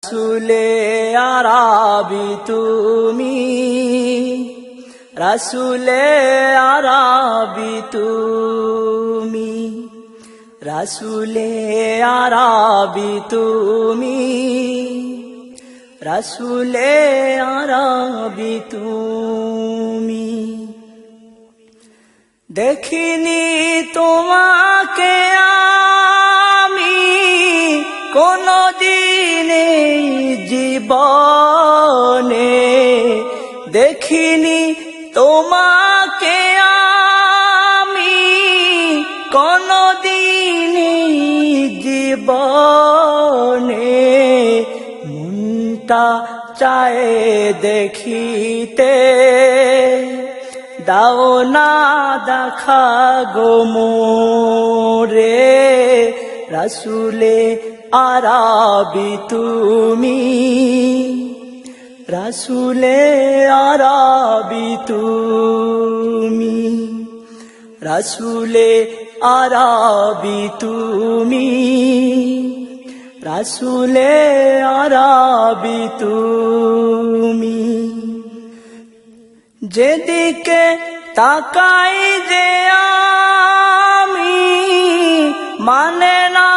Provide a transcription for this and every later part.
রাসূলে আরবি তুমি, রাসূলে আরবি তুমি, রাসূলে আরবি তুমি, রাসূলে আরবি তুমি। দেখিনি তোমাকে আমি কোনদিন জীবনে, দেখিনি তোমাকে আমি কোনদিন জীবনে। মনটা চায় দেখিতে, দাও না দেখা গো মোরে। রাসূলে আরবি তুমি, রাসূলে আরবি তুমি, রাসূলে আরবি তুমি, রাসূলে আরবি তুমি। যেদিকে তাকাই যে আমি মানে না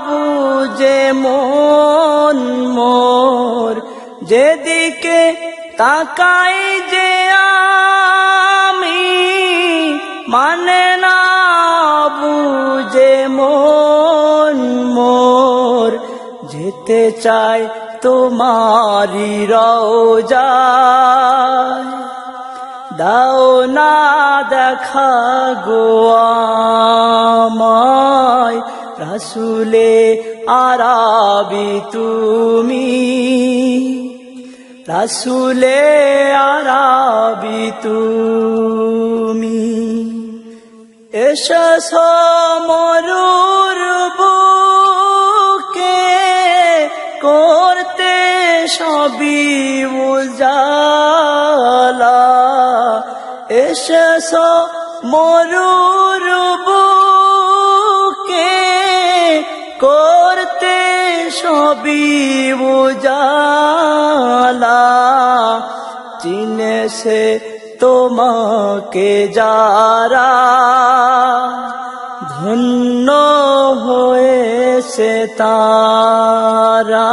বুঝে মন মোর, যেদিকে তাকাই যে আমি মানে না বুঝে মন মোর। যেতে চাই তোমারি রওজায়, দাও না দেখা গো আমায়। রাসূলে আরবি তুমি, রাসূলে আরবি তুমি। এসেছো মরুর বুকে করতে সবই উজালা, এসেছো মরুর বুকে করতে সবই উজালা। চিনেছে তোমাকে যারা ধন্য হয়েছে তারা।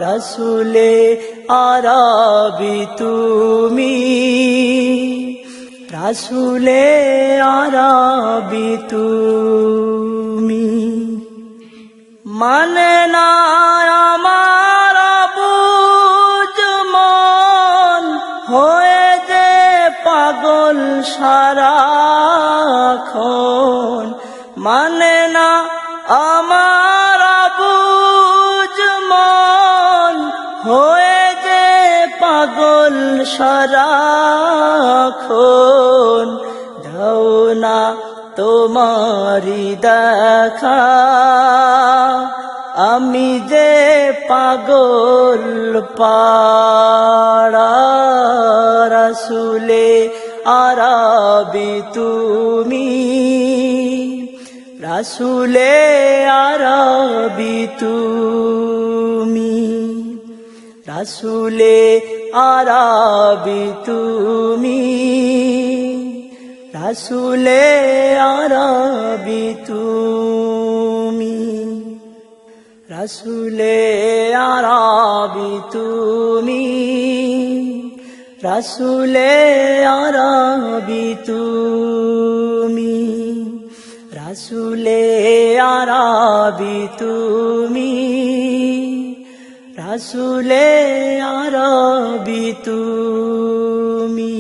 রাসূলে আরবি তুমি, রাসূলে আরবি তুমি। মানে না আমার বুঝ মন হয়ে যে পাগল সারাক্ষণ। মানে না আমার বুঝ মন হয়ে যে পাগল সারাক্ষণ। দাও না তোমারি দেখা, আমি যে পাগল পাড়া। রাসূলে আরবি তুমি, রাসূলে আরবি তুমি, রাসূলে আরবি তুমি, রাসূলে আরবি তুমি, রাসূলে আরবি তুমি, রাসূলে আরবি তুমি, রাসূলে আরবি তুমি, রাসূলে আরবি তুমি।